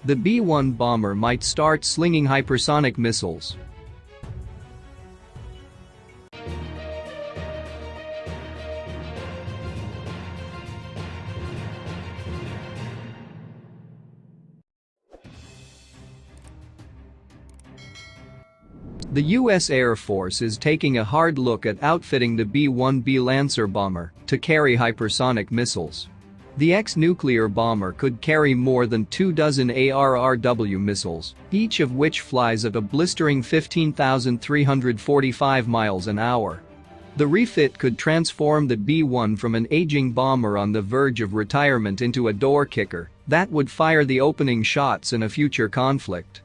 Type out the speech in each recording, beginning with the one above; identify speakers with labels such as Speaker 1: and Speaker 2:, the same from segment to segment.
Speaker 1: The B-1 bomber might start slinging hypersonic missiles. The U.S. Air Force is taking a hard look at outfitting the B-1B Lancer bomber to carry hypersonic missiles. The ex-nuclear bomber could carry more than 24 ARRW missiles, each of which flies at a blistering 15,345 miles an hour. The refit could transform the B-1 from an aging bomber on the verge of retirement into a door kicker that would fire the opening shots in a future conflict.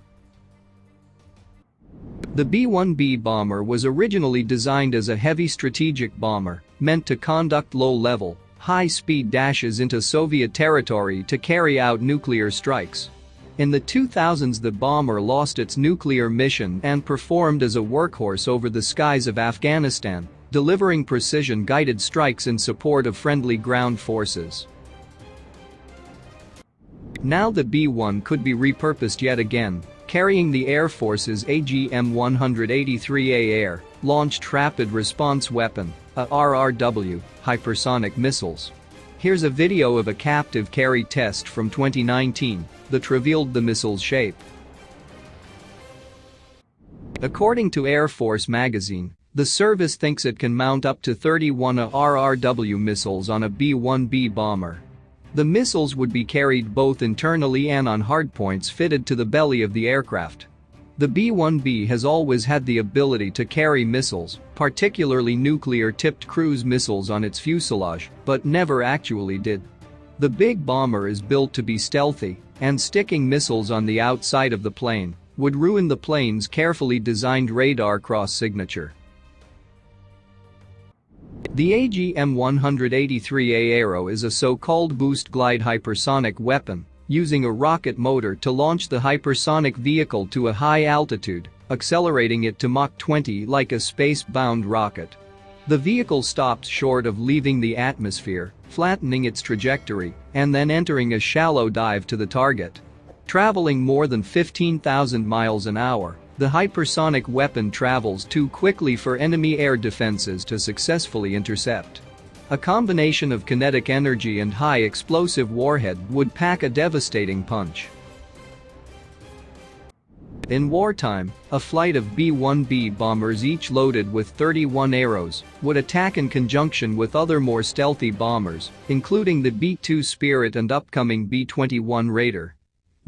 Speaker 1: The B-1B bomber was originally designed as a heavy strategic bomber meant to conduct low-level, high-speed dashes into Soviet territory to carry out nuclear strikes. In the 2000s, the bomber lost its nuclear mission and performed as a workhorse over the skies of Afghanistan, delivering precision-guided strikes in support of friendly ground forces. Now the B-1 could be repurposed yet again, carrying the Air Force's AGM-183A Air-Launched Rapid Response Weapon, ARRW, hypersonic missiles. Here's a video of a captive carry test from 2019 that revealed the missile's shape. According to Air Force magazine, the service thinks it can mount up to 31 ARRW missiles on a B-1B bomber. The missiles would be carried both internally and on hardpoints fitted to the belly of the aircraft. The B-1B has always had the ability to carry missiles, particularly nuclear-tipped cruise missiles on its fuselage, but never actually did. The big bomber is built to be stealthy, and sticking missiles on the outside of the plane would ruin the plane's carefully designed radar cross-signature. The AGM-183A Aero is a so-called boost-glide hypersonic weapon, using a rocket motor to launch the hypersonic vehicle to a high altitude, accelerating it to Mach 20 like a space-bound rocket. The vehicle stops short of leaving the atmosphere, flattening its trajectory, and then entering a shallow dive to the target. Traveling more than 15,000 miles an hour, the hypersonic weapon travels too quickly for enemy air defenses to successfully intercept. A combination of kinetic energy and high explosive warhead would pack a devastating punch. In wartime, a flight of B-1B bombers, each loaded with 31 arrows, would attack in conjunction with other more stealthy bombers, including the B-2 Spirit and upcoming B-21 Raider.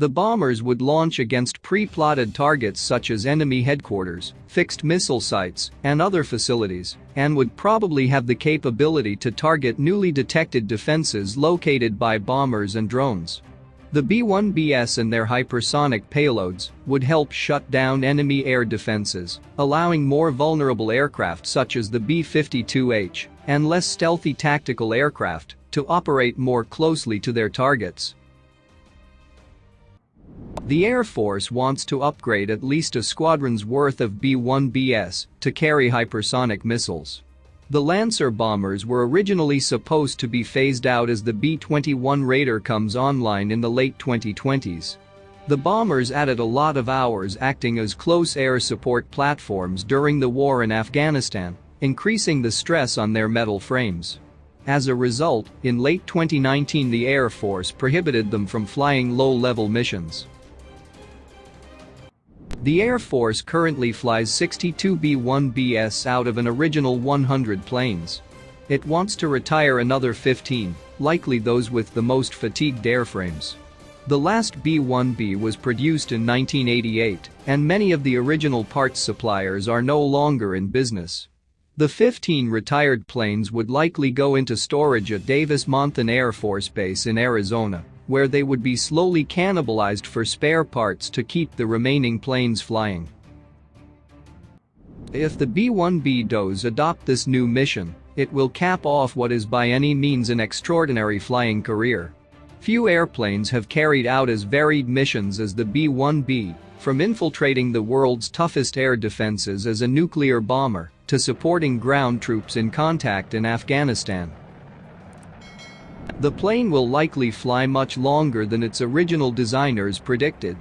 Speaker 1: The bombers would launch against pre-plotted targets such as enemy headquarters, fixed missile sites, and other facilities, and would probably have the capability to target newly detected defenses located by bombers and drones. The B-1Bs and their hypersonic payloads would help shut down enemy air defenses, allowing more vulnerable aircraft such as the B-52H and less stealthy tactical aircraft to operate more closely to their targets. The Air Force wants to upgrade at least a squadron's worth of B-1Bs to carry hypersonic missiles. The Lancer bombers were originally supposed to be phased out as the B-21 Raider comes online in the late 2020s. The bombers added a lot of hours acting as close air support platforms during the war in Afghanistan, increasing the stress on their metal frames. As a result, in late 2019 the Air Force prohibited them from flying low-level missions. The Air Force currently flies 62 B-1Bs out of an original 100 planes. It wants to retire another 15, likely those with the most fatigued airframes. The last B-1B was produced in 1988, and many of the original parts suppliers are no longer in business. The 15 retired planes would likely go into storage at Davis-Monthan Air Force Base in Arizona, where they would be slowly cannibalized for spare parts to keep the remaining planes flying. If the B-1B does adopt this new mission, it will cap off what is by any means an extraordinary flying career. Few airplanes have carried out as varied missions as the B-1B, from infiltrating the world's toughest air defenses as a nuclear bomber to supporting ground troops in contact in Afghanistan. The plane will likely fly much longer than its original designers predicted.